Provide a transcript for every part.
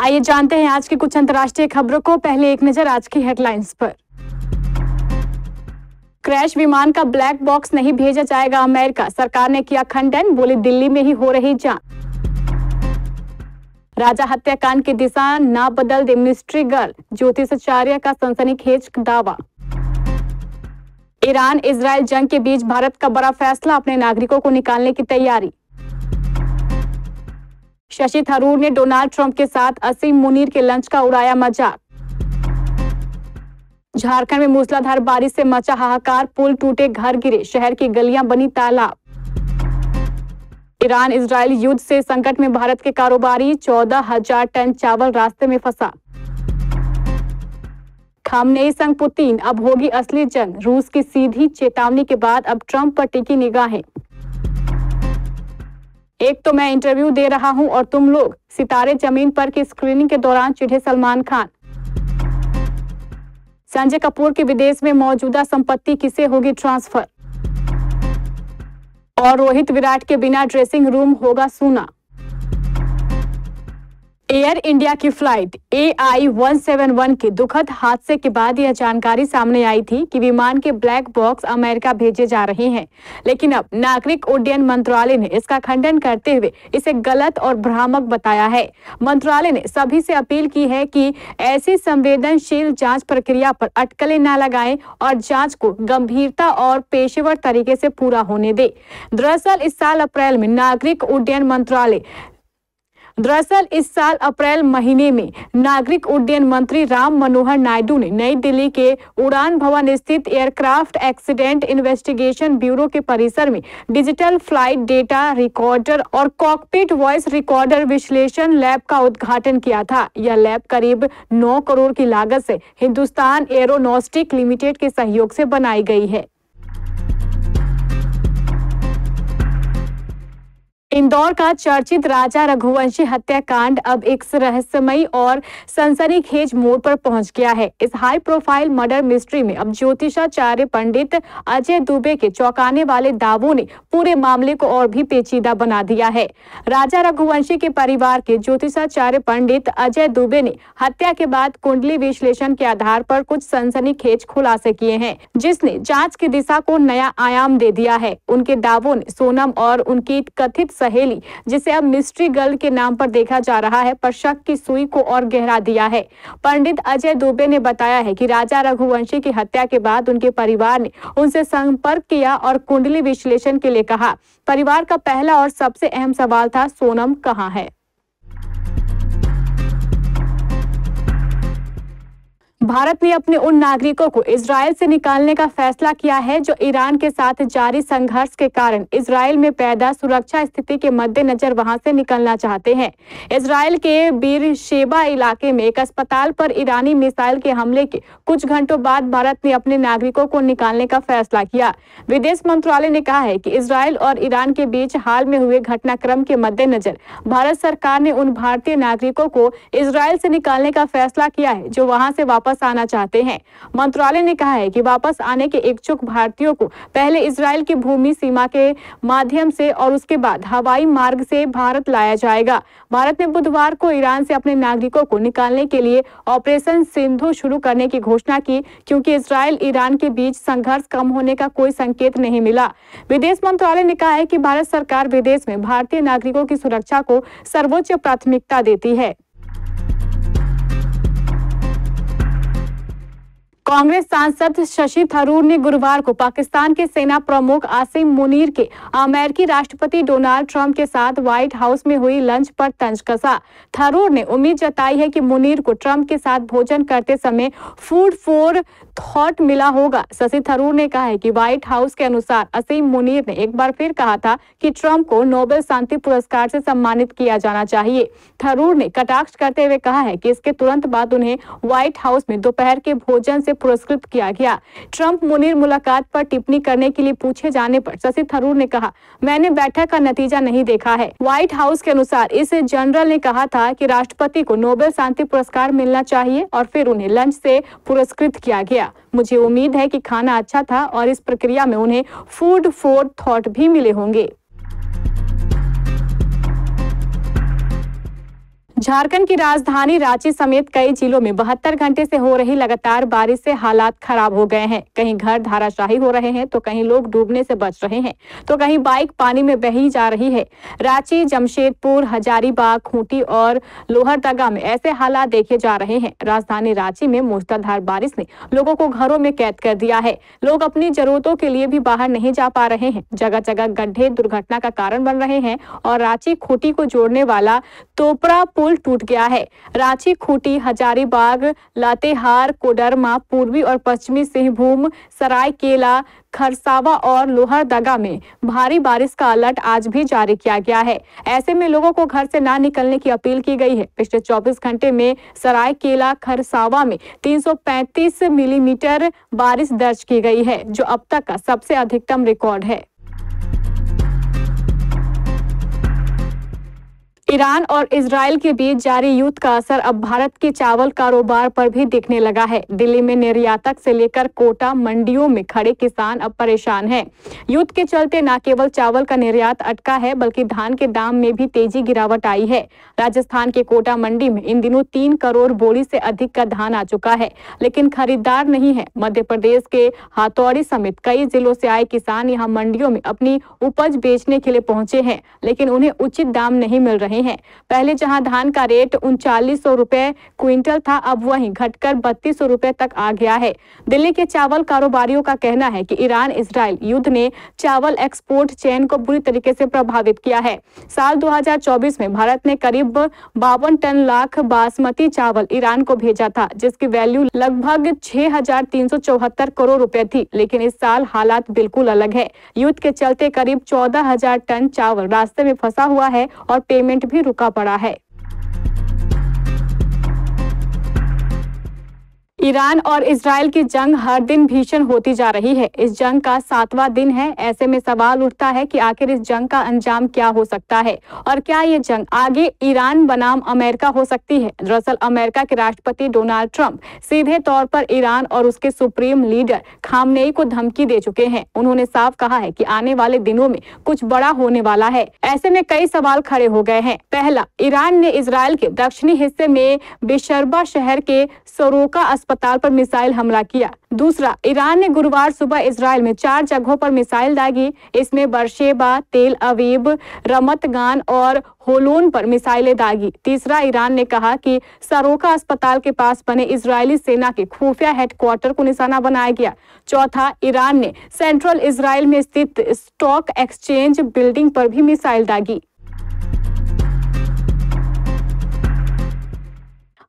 आइए जानते हैं आज की कुछ अंतर्राष्ट्रीय खबरों को। पहले एक नजर आज की हेडलाइंस पर। क्रैश विमान का ब्लैक बॉक्स नहीं भेजा जाएगा अमेरिका, सरकार ने किया खंडन, बोली दिल्ली में ही हो रही जांच। राजा हत्याकांड की दिशा ना बदल दे मिस्ट्री गर्ल, ज्योतिषाचार्य का सनसनीखेज दावा। ईरान इजरायल जंग के बीच भारत का बड़ा फैसला, अपने नागरिकों को निकालने की तैयारी। शशि थरूर ने डोनाल्ड ट्रंप के साथ असीम मुनीर के लंच का उड़ाया मजाक। झारखंड में मूसलाधार बारिश से मचा हाहाकार, पुल टूटे, घर गिरे, शहर की गलियां बनी तालाब। ईरान इजरायल युद्ध से संकट में भारत के कारोबारी, 14,000 टन चावल रास्ते में फंसा। खामनेई संग पुतिन, अब होगी असली जंग, रूस की सीधी चेतावनी के बाद अब ट्रंप पर टिकी निगाहें। एक तो मैं इंटरव्यू दे रहा हूं और तुम लोग, सितारे जमीन पर की स्क्रीनिंग के दौरान चिढ़े सलमान खान। संजय कपूर की विदेश में मौजूदा संपत्ति किसे होगी ट्रांसफर। और रोहित विराट के बिना ड्रेसिंग रूम होगा सूना। एयर इंडिया की फ्लाइट AI-171 के दुखद हादसे के बाद यह जानकारी सामने आई थी कि विमान के ब्लैक बॉक्स अमेरिका भेजे जा रहे हैं, लेकिन अब नागरिक उड्डयन मंत्रालय ने इसका खंडन करते हुए इसे गलत और भ्रामक बताया है। मंत्रालय ने सभी से अपील की है कि ऐसी संवेदनशील जांच प्रक्रिया पर अटकलें न लगाएं और जांच को गंभीरता और पेशेवर तरीके से पूरा होने दे। दरअसल इस साल अप्रैल महीने में नागरिक उड्डयन मंत्री राम मनोहर नायडू ने नई दिल्ली के उड़ान भवन स्थित एयरक्राफ्ट एक्सीडेंट इन्वेस्टिगेशन ब्यूरो के परिसर में डिजिटल फ्लाइट डेटा रिकॉर्डर और कॉकपिट वॉइस रिकॉर्डर विश्लेषण लैब का उद्घाटन किया था। यह लैब करीब 9 करोड़ की लागत से हिंदुस्तान एरोनॉस्टिक लिमिटेड के सहयोग से बनाई गई है। इंदौर का चर्चित राजा रघुवंशी हत्याकांड अब एक रहस्यमयी और सनसनीखेज मोड़ पर पहुंच गया है। इस हाई प्रोफाइल मर्डर मिस्ट्री में अब ज्योतिषाचार्य पंडित अजय दुबे के चौंकाने वाले दावों ने पूरे मामले को और भी पेचीदा बना दिया है। राजा रघुवंशी के परिवार के ज्योतिषाचार्य पंडित अजय दुबे ने हत्या के बाद कुंडली विश्लेषण के आधार पर कुछ सनसनीखेज खुलासे किए हैं, जिसने जांच की दिशा को नया आयाम दे दिया है। उनके दावों ने सोनम और उनकी कथित सहेली, जिसे अब मिस्ट्री गर्ल के नाम पर देखा जा रहा है, पर शक की सुई को और गहरा दिया है। पंडित अजय दुबे ने बताया है कि राजा रघुवंशी की हत्या के बाद उनके परिवार ने उनसे संपर्क किया और कुंडली विश्लेषण के लिए कहा। परिवार का पहला और सबसे अहम सवाल था, सोनम कहाँ है। भारत ने अपने उन नागरिकों को इजरायल से निकालने का फैसला किया है जो ईरान के साथ जारी संघर्ष के कारण इजरायल में पैदा सुरक्षा स्थिति के मद्देनजर वहां से निकलना चाहते हैं। इजरायल के बीरशेबा इलाके में एक अस्पताल पर ईरानी मिसाइल के हमले के कुछ घंटों बाद भारत ने अपने नागरिकों को निकालने का फैसला किया। विदेश मंत्रालय ने कहा है कि इजरायल और ईरान के बीच हाल में हुए घटनाक्रम के मद्देनजर भारत सरकार ने उन भारतीय नागरिकों को इजरायल से निकालने का फैसला किया है जो वहां से वापस आना चाहते हैं। मंत्रालय ने कहा है कि वापस आने के इच्छुक भारतीयों को पहले इजरायल की भूमि सीमा के माध्यम से और उसके बाद हवाई मार्ग से भारत लाया जाएगा। भारत ने बुधवार को ईरान से अपने नागरिकों को निकालने के लिए ऑपरेशन सिंधु शुरू करने की घोषणा की, क्योंकि इजरायल ईरान के बीच संघर्ष कम होने का कोई संकेत नहीं मिला। विदेश मंत्रालय ने कहा है कि भारत सरकार विदेश में भारतीय नागरिकों की सुरक्षा को सर्वोच्च प्राथमिकता देती है। कांग्रेस सांसद शशि थरूर ने गुरुवार को पाकिस्तान के सेना प्रमुख आसिम मुनीर के अमेरिकी राष्ट्रपति डोनाल्ड ट्रंप के साथ व्हाइट हाउस में हुई लंच पर तंज कसा। थरूर ने उम्मीद जताई है कि मुनीर को ट्रंप के साथ भोजन करते समय फूड फॉर थॉट मिला होगा। शशि थरूर ने कहा है कि व्हाइट हाउस के अनुसार आसिम मुनीर ने एक बार फिर कहा था कि ट्रंप को नोबेल शांति पुरस्कार से सम्मानित किया जाना चाहिए। थरूर ने कटाक्ष करते हुए कहा है कि इसके तुरंत बाद उन्हें व्हाइट हाउस में दोपहर के भोजन से पुरस्कृत किया गया। ट्रंप मुनीर मुलाकात पर टिप्पणी करने के लिए पूछे जाने पर शशि थरूर ने कहा, मैंने बैठक का नतीजा नहीं देखा है। व्हाइट हाउस के अनुसार इस जनरल ने कहा था कि राष्ट्रपति को नोबेल शांति पुरस्कार मिलना चाहिए और फिर उन्हें लंच से पुरस्कृत किया गया। मुझे उम्मीद है कि खाना अच्छा था और इस प्रक्रिया में उन्हें फूड फॉर थॉट भी मिले होंगे। झारखंड की राजधानी रांची समेत कई जिलों में 72 घंटे से हो रही लगातार बारिश से हालात खराब हो गए हैं। कहीं घर धाराशाही हो रहे हैं तो कहीं लोग डूबने से बच रहे हैं तो कहीं बाइक पानी में बही जा रही है। रांची, जमशेदपुर, हजारीबाग, खूंटी और लोहरदगा में ऐसे हालात देखे जा रहे हैं। राजधानी रांची में मूसलाधार बारिश ने लोगों को घरों में कैद कर दिया है। लोग अपनी जरूरतों के लिए भी बाहर नहीं जा पा रहे हैं। जगह जगह गड्ढे दुर्घटना का कारण बन रहे हैं और रांची खूंटी को जोड़ने वाला तोपरा पुल टूट गया है। रांची, खूंटी, हजारीबाग, लातेहार, कोडरमा, पूर्वी और पश्चिमी सिंहभूम, सरायकेला, खरसावा और लोहरदगा में भारी बारिश का अलर्ट आज भी जारी किया गया है। ऐसे में लोगों को घर से ना निकलने की अपील की गई है। पिछले 24 घंटे में सरायकेला, खरसावा में 335 मिलीमीटर बारिश दर्ज की गई है, जो अब तक का सबसे अधिकतम रिकॉर्ड है। ईरान और इजराइल के बीच जारी युद्ध का असर अब भारत के चावल कारोबार पर भी दिखने लगा है। दिल्ली में निर्यातक से लेकर कोटा मंडियों में खड़े किसान अब परेशान हैं। युद्ध के चलते न केवल चावल का निर्यात अटका है बल्कि धान के दाम में भी तेजी गिरावट आई है। राजस्थान के कोटा मंडी में इन दिनों 3 करोड़ बोरी से अधिक का धान आ चुका है, लेकिन खरीदार नहीं है। मध्य प्रदेश के हाथौड़ी समेत कई जिलों से आए किसान यहाँ मंडियों में अपनी उपज बेचने के लिए पहुंचे हैं, लेकिन उन्हें उचित दाम नहीं मिल रहे हैं। पहले जहां धान का रेट 3900 रुपए क्विंटल था, अब वहीं घटकर 3200 रुपए तक आ गया है। दिल्ली के चावल कारोबारियों का कहना है कि ईरान इजराइल युद्ध ने चावल एक्सपोर्ट चेन को बुरी तरीके से प्रभावित किया है। साल 2024 में भारत ने करीब 52 टन लाख बासमती चावल ईरान को भेजा था, जिसकी वैल्यू लगभग 6374 करोड़ रुपए थी। लेकिन इस साल हालात बिल्कुल अलग है। युद्ध के चलते करीब 14000 टन चावल रास्ते में फंसा हुआ है और पेमेंट भी रुका पड़ा है। ईरान और इजराइल की जंग हर दिन भीषण होती जा रही है। इस जंग का 7वां दिन है। ऐसे में सवाल उठता है कि आखिर इस जंग का अंजाम क्या हो सकता है और क्या ये जंग आगे ईरान बनाम अमेरिका हो सकती है। दरअसल अमेरिका के राष्ट्रपति डोनाल्ड ट्रंप सीधे तौर पर ईरान और उसके सुप्रीम लीडर खामनेई को धमकी दे चुके हैं। उन्होंने साफ कहा है कि आने वाले दिनों में कुछ बड़ा होने वाला है। ऐसे में कई सवाल खड़े हो गए हैं। पहला, ईरान ने इजराइल के दक्षिणी हिस्से में बेशरबा शहर के सोरोका अस्पताल पर मिसाइल हमला किया। दूसरा, ईरान ने गुरुवार सुबह इजराइल में 4 जगहों पर मिसाइल दागी। इसमें बरशेबा, तेल अवीव, रमत गान और होलोन पर मिसाइलें दागी। तीसरा, ईरान ने कहा कि सरोका अस्पताल के पास बने इजरायली सेना के खुफिया हेडक्वार्टर को निशाना बनाया गया। चौथा, ईरान ने सेंट्रल इजराइल में स्थित स्टॉक एक्सचेंज बिल्डिंग पर भी मिसाइल दागी।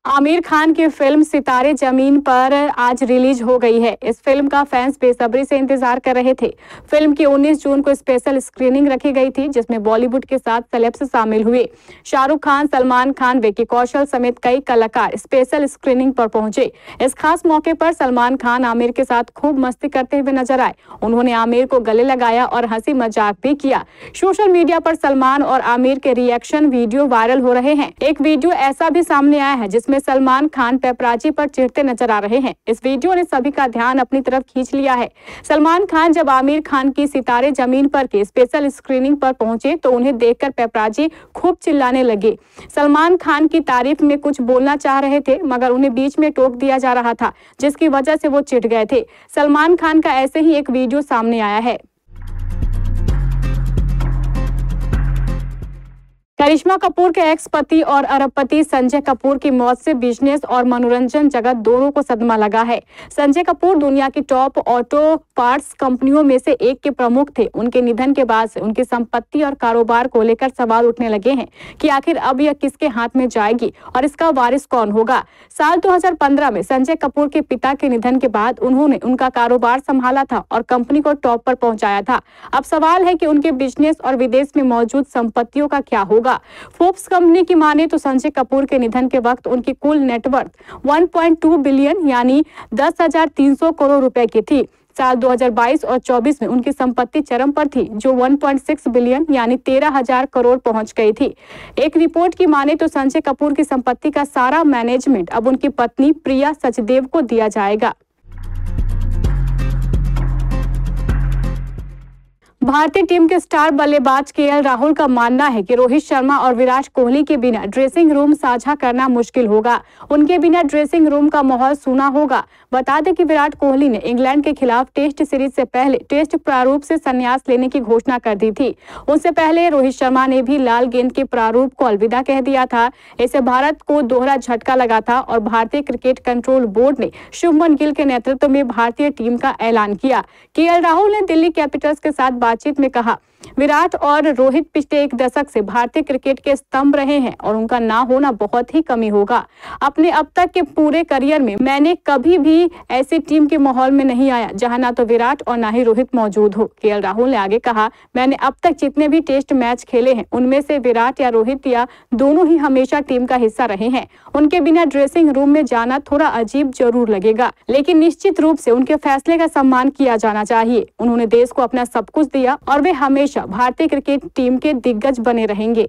आमिर खान की फिल्म सितारे जमीन पर आज रिलीज हो गई है। इस फिल्म का फैंस बेसब्री से इंतजार कर रहे थे। फिल्म की 19 जून को स्पेशल स्क्रीनिंग रखी गई थी, जिसमें बॉलीवुड के साथ सेलेब्स शामिल हुए। शाहरुख खान, सलमान खान, विकी कौशल समेत कई कलाकार स्पेशल स्क्रीनिंग पर पहुंचे। इस खास मौके पर सलमान खान आमिर के साथ खूब मस्ती करते हुए नजर आए। उन्होंने आमिर को गले लगाया और हंसी मजाक भी किया। सोशल मीडिया पर सलमान और आमिर के रिएक्शन वीडियो वायरल हो रहे हैं। एक वीडियो ऐसा भी सामने आया है जिसमें सलमान खान पेपराजी पर चिढ़ते नजर आ रहे हैं। इस वीडियो ने सभी का ध्यान अपनी तरफ खींच लिया है। सलमान खान जब आमिर खान की सितारे जमीन पर के स्पेशल स्क्रीनिंग पर पहुंचे तो उन्हें देखकर पेपराजी खूब चिल्लाने लगे। सलमान खान की तारीफ में कुछ बोलना चाह रहे थे, मगर उन्हें बीच में टोक दिया जा रहा था, जिसकी वजह से वो चिढ़ गए थे। सलमान खान का ऐसे ही एक वीडियो सामने आया है। करिश्मा कपूर के एक्स पति और अरबपति संजय कपूर की मौत से बिजनेस और मनोरंजन जगत दोनों को सदमा लगा है। संजय कपूर दुनिया की टॉप ऑटो पार्ट्स कंपनियों में से एक के प्रमुख थे। उनके निधन के बाद से उनकी संपत्ति और कारोबार को लेकर सवाल उठने लगे हैं कि आखिर अब यह किसके हाथ में जाएगी और इसका वारिस कौन होगा। साल 2015 में संजय कपूर के पिता के निधन के बाद उन्होंने उनका कारोबार संभाला था और कंपनी को टॉप पर पहुंचाया था। अब सवाल है कि उनके बिजनेस और विदेश में मौजूद संपत्तियों का क्या होगा। फोर्ब्स कंपनी की माने तो संजय कपूर के निधन के वक्त उनकी कुल नेटवर्थ 1.2 बिलियन यानी 10,300 करोड़ रुपए की थी। साल 2022 और 24 में उनकी संपत्ति चरम पर थी, जो 1.6 बिलियन यानी 13,000 करोड़ पहुंच गई थी। एक रिपोर्ट की माने तो संजय कपूर की संपत्ति का सारा मैनेजमेंट अब उनकी पत्नी प्रिया सचदेव को दिया जाएगा। भारतीय टीम के स्टार बल्लेबाज केएल राहुल का मानना है कि रोहित शर्मा और विराट कोहली के बिना ड्रेसिंग रूम साझा करना मुश्किल होगा। उनके बिना ड्रेसिंग रूम का माहौल सूना होगा। बता दें कि विराट कोहली ने इंग्लैंड के खिलाफ टेस्ट सीरीज से पहले टेस्ट प्रारूप से संन्यास लेने की घोषणा कर दी थी। उससे पहले रोहित शर्मा ने भी लाल गेंद के प्रारूप को अलविदा कह दिया था। इससे भारत को दोहरा झटका लगा था और भारतीय क्रिकेट कंट्रोल बोर्ड ने शुभमन गिल के नेतृत्व में भारतीय टीम का ऐलान किया। केएल राहुल ने दिल्ली कैपिटल्स के साथ बातचीत में कहा, विराट और रोहित पिछले एक दशक से भारतीय क्रिकेट के स्तंभ रहे हैं और उनका ना होना बहुत ही कमी होगा। अपने अब तक के पूरे करियर में मैंने कभी भी ऐसी टीम के माहौल में नहीं आया जहां ना तो विराट और ना ही रोहित मौजूद हो। केएल राहुल ने आगे कहा, मैंने अब तक जितने भी टेस्ट मैच खेले हैं उनमें से विराट या रोहित या दोनों ही हमेशा टीम का हिस्सा रहे हैं। उनके बिना ड्रेसिंग रूम में जाना थोड़ा अजीब जरूर लगेगा, लेकिन निश्चित रूप से उनके फैसले का सम्मान किया जाना चाहिए। उन्होंने देश को अपना सब कुछ दिया और वे हमेशा भारतीय क्रिकेट टीम के दिग्गज बने रहेंगे।